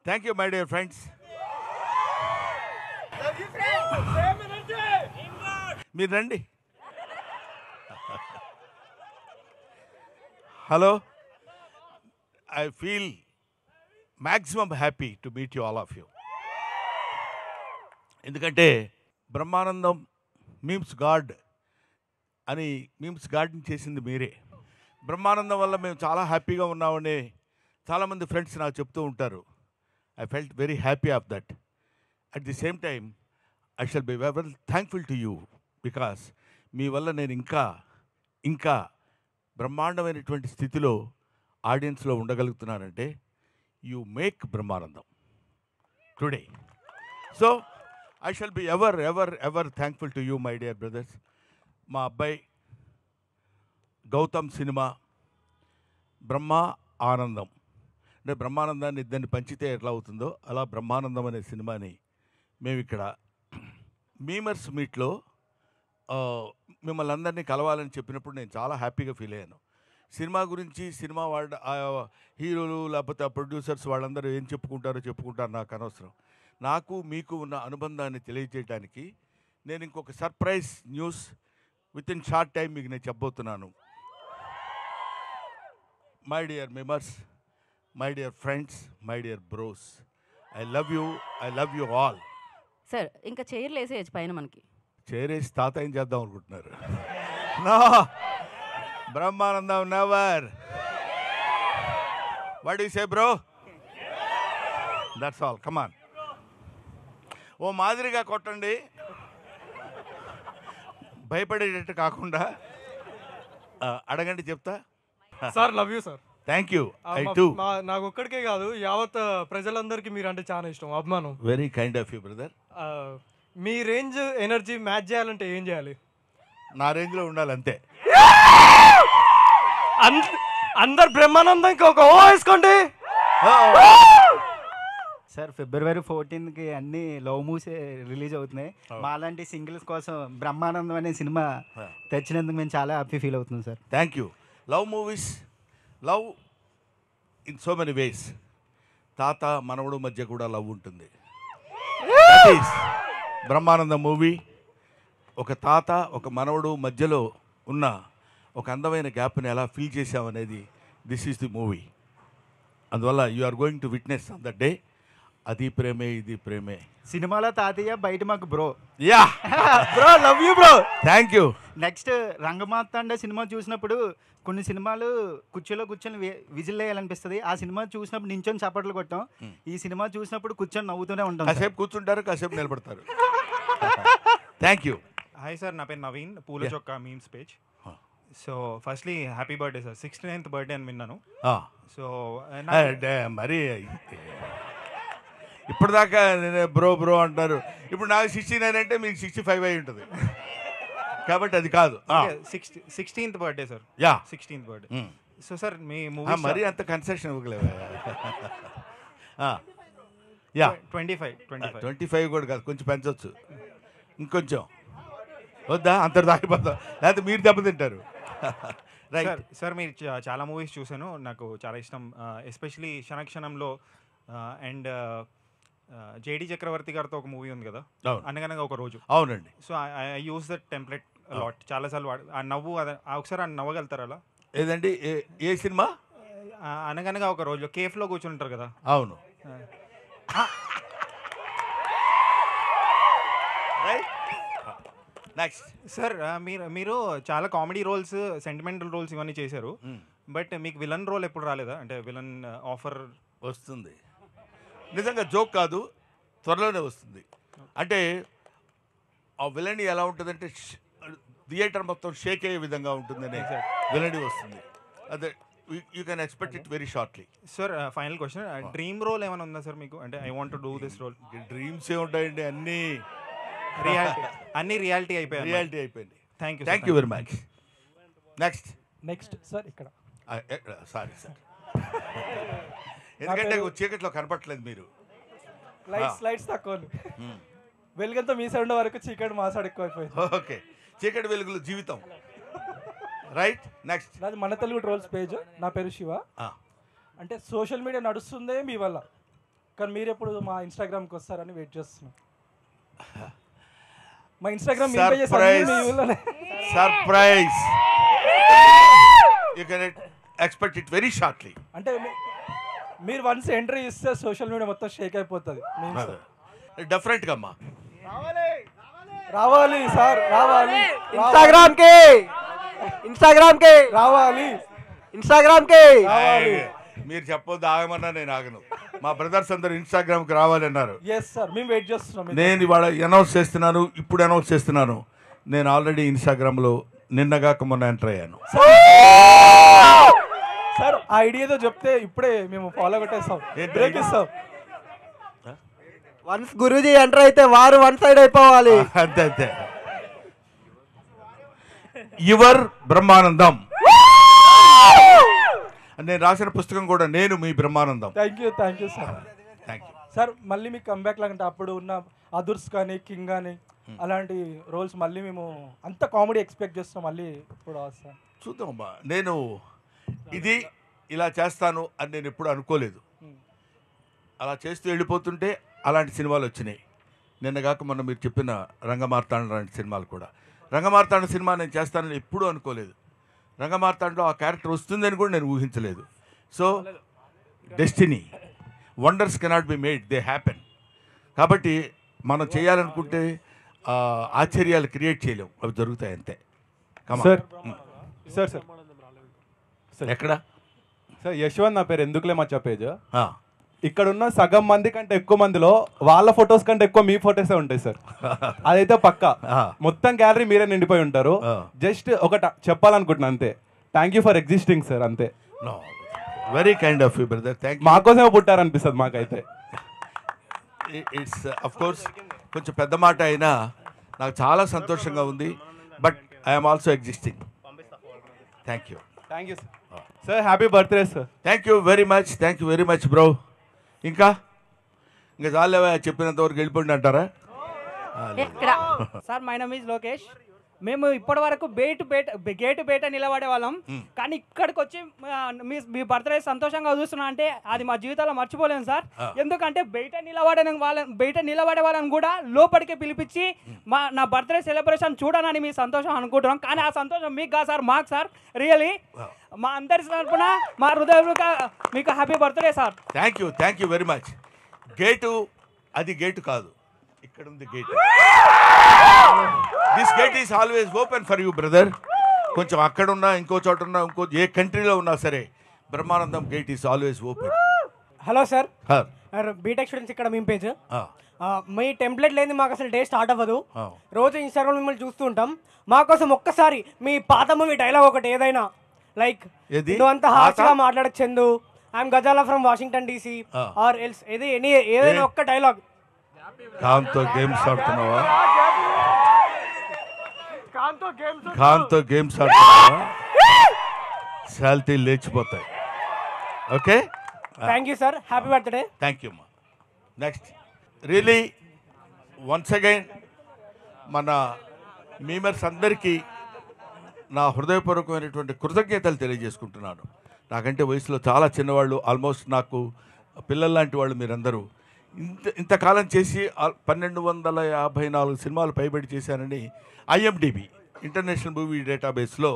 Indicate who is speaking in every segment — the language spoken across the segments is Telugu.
Speaker 1: Thank you my dear friends. మీరు రండి. Hello, I feel maximum happy to meet you all of you. ఎందుకంటే బ్రహ్మానందం మీమ్స్ గాడ్ అని మీమ్స్ గాడ్ని చేసింది మీరే. బ్రహ్మానందం వల్ల మేము చాలా హ్యాపీగా ఉన్నామని చాలామంది ఫ్రెండ్స్ నాకు చెప్తూ ఉంటారు. I felt very happy of that. At the same time I shall be very thankful to you because మీ వల్ల నేను ఇంకా బ్రహ్మాండమైనటువంటి స్థితిలో ఆడియన్స్లో ఉండగలుగుతున్నానంటే you make Brahmanandam today. So I shall be ever thankful to you my dear brothers. మా అబ్బాయి గౌతమ్ సినిమా బ్రహ్మ ఆనందం అంటే బ్రహ్మానందాన్ని ఇద్దరిని పంచితే ఎట్లా అవుతుందో అలా బ్రహ్మానందం అనే సినిమాని మేము ఇక్కడ మీమర్స్ మీట్లో మిమ్మల్ని అందరినీ కలవాలని చెప్పినప్పుడు నేను చాలా హ్యాపీగా ఫీల్ అయ్యాను. సినిమా గురించి సినిమా వాళ్ళ హీరోలు లేకపోతే ఆ ప్రొడ్యూసర్స్ వాళ్ళందరూ ఏం చెప్పుకుంటారో నాకు అనవసరం. నాకు మీకు ఉన్న అనుబంధాన్ని తెలియజేయడానికి నేను ఇంకొక surprise news with in short time మీకు నేను చెప్పబోతున్నాను. My dear members, my dear friends, my dear bros, I love you all.
Speaker 2: Sir ఇంకా చైర్లు వేసేయచ్చు పైన. మనకి
Speaker 1: చైర్ వేసి తాత ఏం చేద్దాం అనుకుంటున్నారు? No, Brahmanandam never. What you say bro? That's all. Come on, ఓ మాదిరిగా కొట్టండి, భయపడేటట్టు కాకుండా. అడగండి, చెప్తా.
Speaker 3: Sir love you sir.
Speaker 1: Thank you. I too.
Speaker 3: నాకు ఒక్కడికే కాదు, యావత్ ప్రజలందరికీ మీరు అంటే చాలా ఇష్టం, అభిమానం.
Speaker 1: Very kind of you brother.
Speaker 3: Me range energy match చేయాలంటే ఏం చేయాలి?
Speaker 1: నా రేంజ్లో ఉండాలి అంతే.
Speaker 3: అందరు బ్రహ్మానందంకి ఒక ఓ వేసుకోండి.
Speaker 4: సార్ ఫిబ్రవరి 14కి అన్ని లవ్ మూవీస్ రిలీజ్ అవుతున్నాయి. మాలాంటి సింగిల్స్ కోసం బ్రహ్మానందం అనే సినిమా తెచ్చినందుకు మేము చాలా హ్యాపీ ఫీల్ అవుతున్నాం sir.
Speaker 1: Thank you. Love movies, love in so many ways. తాత మనవడు మధ్య కూడా లవ్ ఉంటుంది. బ్రహ్మానందం మూవీ ఒక తాత ఒక మనవడు మధ్యలో ఉన్న ఒక అందమైన గ్యాప్ని ఎలా ఫీల్ చేసామనేది దిస్ ఈజ్ ది మూవీ. అందువల్ల you are going to witness on the day. అది ప్రేమే ఇది ప్రేమే.
Speaker 4: సినిమాలో తాతయ్య, బయట మాకు bro.
Speaker 1: Ya
Speaker 4: bro, love you bro.
Speaker 1: Thank you.
Speaker 4: Next Rangamarthanda cinema చూసినప్పుడు కొన్ని సినిమాలు కుర్చీలో కూర్చొని విజిల్ వేయాలనిపిస్తుంది. ఆ సినిమా చూసినప్పుడు నించొని చప్పట్లు కొట్టాం. ఈ సినిమా చూసినప్పుడు కూర్చొని నవ్వుతూనే ఉంటాం.
Speaker 1: కాసేపు కూర్చుంటారు, కాసేపు నిలబడతారు. Thank you.
Speaker 5: హాయ్ సార్, నా పేరు నవీన్, పూల చొక్కా memes page. So firstly happy birthday sir. 69th birthday అని విన్నాను. సో
Speaker 1: మరి ఇప్పటిదాకా నేను బ్రో అంటారు. ఇప్పుడు నాకు 69 అంటే మీకు 65 అయి ఉంటుంది కాబట్టి అది కాదు.
Speaker 5: 16th birthday sir.
Speaker 1: Ya,
Speaker 5: 16th birthday. So sir మీ మూవీ
Speaker 1: మరీ అంత కన్సెషన్ ఇవ్వలేవా? యా, 25 కూడా కాదు, కొంచెం పెంచవచ్చు. ఇంకొంచెం వద్దా? అంతటి దాకిపోతాం, లేకపోతే మీరు దెబ్బతింటారు. రైట్
Speaker 5: సార్, మీరు చాలా మూవీస్ చూశాను, నాకు చాలా ఇష్టం. ఎస్పెషలీ క్షణక్షణంలో అండ్ జేడి చక్రవర్తి గారితో ఒక మూవీ ఉంది కదా, అనగనగా ఒక రోజు.
Speaker 1: అవునండి.
Speaker 5: So I use that template lot, చాలాసార్లు ఆ నవ్వు ఒకసారి ఆ నవ్వగలుగుతారు అలా?
Speaker 1: ఏదండి, ఏ సినిమా?
Speaker 5: అనగనగా ఒక రోజు కేఫ్లో కూర్చుని ఉంటారు కదా.
Speaker 1: అవును. నెక్స్ట్
Speaker 5: సార్, మీరు చాలా కామెడీ రోల్స్, సెంటిమెంటల్ రోల్స్ ఇవన్నీ చేశారు. బట్ మీకు విలన్ రోల్ ఎప్పుడు రాలేదా? అంటే విలన్ ఆఫర్
Speaker 1: వస్తుంది. నిజంగా జోక్ కాదు, త్వరలోనే వస్తుంది. అంటే ఆ విలన్ ఎలా ఉంటుందంటే థియేటర్ మొత్తం షేక్ అయ్యే విధంగా ఉంటుందని విలన్ వస్తుంది. అదే you can expect it very shortly.
Speaker 5: Sir, final question, dream role ఏమైనా ఉందా సార్ మీకు? అంటే I want to do this role.
Speaker 1: Dreams ఏ ఉంటాయండి,
Speaker 5: అన్ని రియాలిటీ అయిపోయింది.
Speaker 1: Thank you very much.
Speaker 3: Next sir ఇక్కడ.
Speaker 1: సారీ సార్, ఎందుకంటే చీకట్లో కనపట్లేదు మీరు.
Speaker 3: లైట్స్ తక్కువ, వెలుగంతా మీ సైడ్ ఉండే వరకు చీకటి మా సైడ్ ఎక్కువైపోయింది.
Speaker 1: ఓకే, చీకటి వెలుగులు జీవితం. Right, next.
Speaker 3: నాది మన తెలుగు ట్రోల్స్ పేజ్. నా పేరు శివ. అంటే సోషల్ మీడియా నడుస్తుందే మీ వల్ల. కానీ మీరు ఎప్పుడు మా ఇన్స్టాగ్రామ్కి వస్తారని వెయిట్ చేస్తున్నాం. మా Instagram
Speaker 1: surprise you can expect it very shortly.
Speaker 3: అంటే మీరు వన్స్ ఎంట్రీ ఇస్తే సోషల్ మీడియా మొత్తం షేక్ అయిపోతుంది.
Speaker 1: డిఫరెంట్గా అమ్మా
Speaker 3: రావాలి సార్, రావాలి
Speaker 6: ఇన్స్టాగ్రామ్ కి
Speaker 3: రావాలి.
Speaker 1: మీరు చెప్పొద్దు, ఆగమన్నా నేను ఆగను. మా బ్రదర్స్ అందరూ ఇన్స్టాగ్రామ్కి రావాలన్నారు.
Speaker 3: ఎస్ సార్, మేము వెయిట్ చేస్తున్నాం.
Speaker 1: నేను ఇవాళ అనౌన్స్ చేస్తున్నాను, ఇప్పుడు అనౌన్స్ చేస్తున్నాను. నేను ఆల్రెడీ ఇన్స్టాగ్రామ్లో నిన్నగాక మొన్న ఎంటర్ అయ్యాను.
Speaker 3: సార్ ఆ ఐడియాతో చెప్తే ఇప్పుడే మేము ఫాలో కొట్టేస్తాం, బ్రేక్ ఇస్తాం.
Speaker 6: వన్స్ గురూజీ ఎంటర్ అయితే వారు వన్ సైడ్ అయిపోవాలి.
Speaker 1: అంతే అంతే. యువర్ బ్రహ్మానందం. నేను రాసిన పుస్తకం కూడా నేను మీ Brahmanandam.
Speaker 3: Thank you sir.
Speaker 1: Thank you
Speaker 3: sir. మళ్ళీ మీకు కంబ్యాక్ లాగంటే అప్పుడు ఉన్న అదుర్స్ కానీ కింగ్ కానీ అలాంటి రోల్స్ మళ్ళీ మేము అంత కామెడీ ఎక్స్పెక్ట్ చేస్తాం. మళ్ళీ ఇప్పుడు వస్తాం,
Speaker 1: చూద్దామమ్మా. నేను ఇది ఇలా చేస్తాను అని నేను ఎప్పుడు అనుకోలేదు. అలా చేస్తూ వెళ్ళిపోతుంటే అలాంటి సినిమాలు వచ్చినాయి. నిన్నగాక మొన్న మీరు చెప్పిన రంగమార్తాండ లాంటి సినిమాలు కూడా. రంగమార్తాండ సినిమా నేను చేస్తానని ఎప్పుడూ అనుకోలేదు. రంగమార్తాండలో ఆ క్యారెక్టర్ వస్తుందని కూడా నేను ఊహించలేదు. So destiny, wonders cannot be made, they happen. కాబట్టి మనం చేయాలనుకుంటే ఆశ్చర్యాలు క్రియేట్ చేయలేం, అవి జరుగుతాయి అంతే.
Speaker 7: సార్ సార్ సార్
Speaker 1: సార్ ఎక్కడ
Speaker 7: సార్ యశ్వంత్ నా పేరు, ఎందుకులే మచ్చా పేజ్.
Speaker 1: ఆ,
Speaker 7: ఇక్కడ ఉన్న సగం మంది కంటే ఎక్కువ మందిలో వాళ్ళ ఫొటోస్ కంటే ఎక్కువ మీ ఫొటోసే ఉంటాయి సార్. అదైతే పక్కా. మొత్తం గ్యాలరీ మీరే నిండిపోయి ఉంటారు. జస్ట్ ఒకట చెప్పాలనుకుంటున్నా అంతే. Thank you for existing sir, అంతే.
Speaker 1: Very kind of you brother, thank you.
Speaker 7: మాకోసమే పుట్టారనిపిస్తుంది మాకైతే.
Speaker 1: ఇట్స్ అఫ్ కోర్స్ కొంచెం పెద్ద మాట అయినా నాకు చాలా సంతోషంగా ఉంది. But I'm also existing. Thank you.
Speaker 7: Thank you sir. Happy birthday sir.
Speaker 1: Thank you very much bro. ఇంకా చాలేవా, చెప్పినంత వరకు వెళ్ళిపోండి అంటారా?
Speaker 8: Sir my name is Lokesh. మేము ఇప్పటి వరకు గేటు బయట నిలబడే వాళ్ళం, కానీ ఇక్కడికి వచ్చి మీ బర్త్డే సంతోషంగా చూస్తున్నా అంటే అది మా జీవితాల్లో మర్చిపోలేము సార్. ఎందుకంటే బయట నిలబడే వాళ్ళని కూడా లోపలికి పిలిపించి నా బర్త్డే సెలబ్రేషన్ చూడనని మీ సంతోషం అనుకుంటున్నాం. కానీ ఆ సంతోషం మీకు కాదు సార్, మాకు సార్. రియలీ మా అందరి తరపున మా హృదయంగా మీకు happy birthday sir.
Speaker 1: Thank you very much. Gate అది గేటు కాదు, ఇక్కడ ఉంది gate. This gate is always open for you brother. కొంచెం అక్కడున్నా, ఇంకో చోట ఉన్నా, ఏ కంట్రీలో ఉన్నా సరే Brahmanandam gate is always open.
Speaker 9: Hello sir, B Tech students ఇక్కడ మేము పేజ్. మీ టెంప్లెట్ లేని మాకు అసలు డే స్టార్ట్ అవ్వదు. రోజు ఇన్స్టాగ్రామ్ మిమ్మల్ని చూస్తూ ఉంటాం. మాకోసం ఒక్కసారి మీ పాత మూవీ డైలాగ్ ఒకటి ఏదైనా, లైక్ నువ్వు అంత హార్ష్గా మాట్లాడకు Chandu, I'm Ghazala from Washington DC or else, ఏదైనా ఒక్క డైలాగ్.
Speaker 1: ఖాన్తో గేమ్స్ ఆడుతున్నావా? ఖాన్తో గేమ్స్ ఆడుతున్నావా? శాలరీ లేచిపోతాయి. Okay,
Speaker 9: thank you sir. Happy birthday.
Speaker 1: Thank you అమ్మా. నెక్స్ట్ రియలీ వన్స్ అగైన్ మన మీమర్స్ అందరికీ నా హృదయపూర్వకమైనటువంటి కృతజ్ఞతలు తెలియజేసుకుంటున్నాను. నాకంటే వయసులో చాలా చిన్నవాళ్ళు, ఆల్మోస్ట్ నాకు పిల్లల్లాంటి వాళ్ళు మీరందరూ. ఇంతకాలం చేసి 1254 సినిమాలు పైబడి చేశానని IMDb ఇంటర్నేషనల్ మూవీ డేటాబేస్లో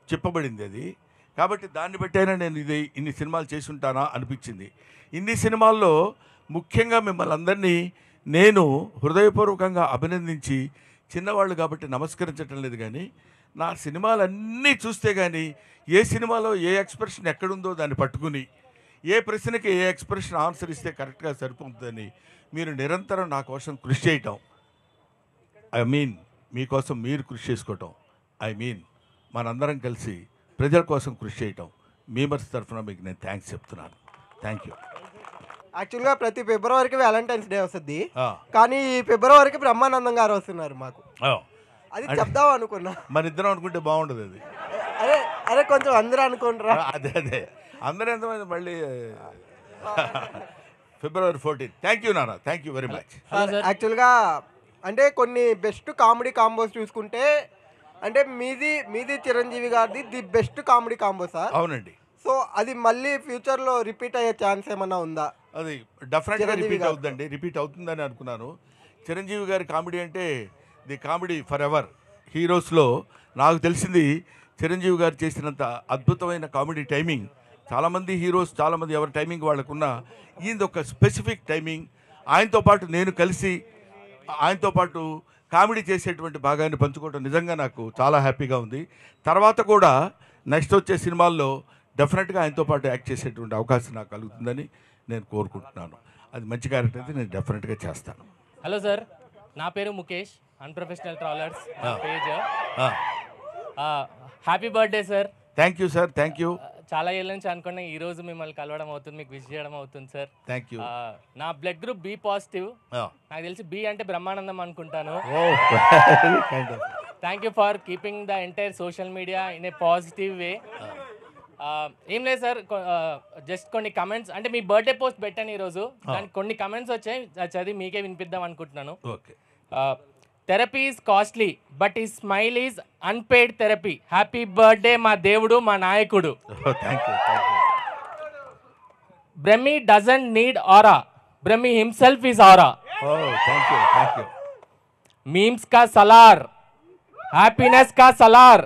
Speaker 1: చెప్పబడింది అది. కాబట్టి దాన్ని బట్టి అయినా నేను ఇన్ని సినిమాలు చేసి ఉంటానా అనిపించింది. ఇన్ని సినిమాల్లో ముఖ్యంగా మిమ్మల్ని అందరినీ నేను హృదయపూర్వకంగా అభినందించి, చిన్నవాళ్ళు కాబట్టి నమస్కరించటం లేదు, కానీ నా సినిమాలన్నీ చూస్తే కానీ ఏ సినిమాలో ఏ ఎక్స్ప్రెషన్ ఎక్కడుందో దాన్ని పట్టుకుని ఏ ప్రశ్నకి ఏ ఎక్స్ప్రెషన్ ఆన్సర్ ఇస్తే కరెక్ట్గా సరిపోతుందని మీరు నిరంతరం నా కోసం కృషి చేయటం, మీకోసం మీరు కృషి చేసుకోవటం, మనందరం కలిసి ప్రజల కోసం కృషి చేయటం, మీమర్స్ తరఫున మీకు నేను థ్యాంక్స్ చెప్తున్నాను. Thank you.
Speaker 6: యాక్చువల్గా ప్రతి ఫిబ్రవరికి వ్యాలంటైన్స్ డే వస్తుంది, కానీ ఈ ఫిబ్రవరికి బ్రహ్మానందం గారు వస్తున్నారు మాకు. అది చెప్దాం అనుకున్నా.
Speaker 1: మన ఇద్దరం అనుకుంటే బాగుండదు అది.
Speaker 6: అరే కొంచెం అందరూ అనుకుంటారా?
Speaker 1: అదే అందరూ ఎంతమంది మళ్ళీ February 14. థ్యాంక్ యూ నాన్న, థ్యాంక్ యూ వెరీ మచ్.
Speaker 6: యాక్చువల్గా అంటే కొన్ని బెస్ట్ కామెడీ కాంబోస్ చూసుకుంటే అంటే మీది చిరంజీవి గారిది the best comedy combo sir.
Speaker 1: అవునండి.
Speaker 6: సో అది మళ్ళీ ఫ్యూచర్లో రిపీట్ అయ్యే ఛాన్స్ ఏమన్నా ఉందా?
Speaker 1: అది డెఫినెట్గా
Speaker 6: చిరంజీవి
Speaker 1: రిపీట్
Speaker 6: గారు.
Speaker 1: అవుతుందండి, రిపీట్ అవుతుందని అనుకున్నాను. చిరంజీవి గారి కామెడీ అంటే ది కామెడీ ఫర్ ఎవర్. హీరోస్లో నాకు తెలిసింది చిరంజీవి గారు చేసినంత అద్భుతమైన కామెడీ టైమింగ్ చాలామంది హీరోస్, చాలామంది ఎవరి టైమింగ్ వాళ్ళకున్నా, ఈయనది ఒక స్పెసిఫిక్ టైమింగ్. ఆయనతో పాటు నేను కలిసి ఆయనతో పాటు కామెడీ చేసేటువంటి భాగాన్ని పంచుకోవడం నిజంగా నాకు చాలా హ్యాపీగా ఉంది. తర్వాత కూడా నెక్స్ట్ వచ్చే సినిమాల్లో డెఫినెట్గా ఆయనతో పాటు యాక్ట్ చేసేటువంటి అవకాశం నాకు కలుగుతుందని నేను కోరుకుంటున్నాను. అది మంచి క్యారెక్టర్ అయితే నేను డెఫినెట్గా చేస్తాను.
Speaker 10: హలో సార్, నా పేరు Mukesh, unprofessional travellers page. Happy birthday sir.
Speaker 1: Thank you sir, thank you.
Speaker 10: చాలా ఏళ్ళ నుంచి అనుకున్నా ఈ రోజు మిమ్మల్ని కలవడం అవుతుంది, మీకు విష్ చేయడం అవుతుంది సార్.
Speaker 1: Thank you.
Speaker 10: నా బ్లడ్ గ్రూప్ బి పాజిటివ్. నాకు తెలిసి బి అంటే బ్రహ్మానందం అనుకుంటాను. Thank you for keeping the entire social media in a positive way. ఏం లేదు సార్, జస్ట్ కొన్ని కమెంట్స్, అంటే మీ బర్త్డే పోస్ట్ పెట్టాను ఈరోజు, దానికి కొన్ని కమెంట్స్ వచ్చాయి, చదివి మీకే వినిపిద్దాం అనుకుంటున్నాను.
Speaker 1: Okay.
Speaker 10: Therapy is costly but ఈ smile is unpaid therapy. Happy birthday మా దేవుడు, మా నాయకుడు. Brahmi doesn't need aura, Brahmi himself is aura. Memes కా సలార్, హ్యాపీనెస్ కా సలార్,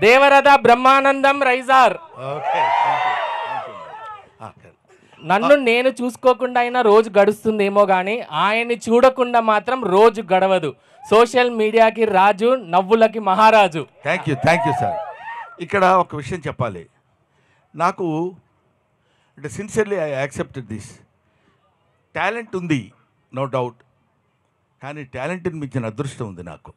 Speaker 10: దేవరథ బ్రహ్మానందం రైజార్. నన్ను నేను చూసుకోకుండా అయినా రోజు గడుస్తుందేమో కానీ ఆయన్ని చూడకుండా మాత్రం రోజు గడవదు. సోషల్ మీడియాకి రాజు, నవ్వులకి మహారాజు.
Speaker 1: Thank you sir. ఇక్కడ ఒక విషయం చెప్పాలి. నాకు అంటే sincerely I accepted this. Talent ఉంది, నో డౌట్, కానీ టాలెంట్ని మించిన అదృష్టం ఉంది నాకు.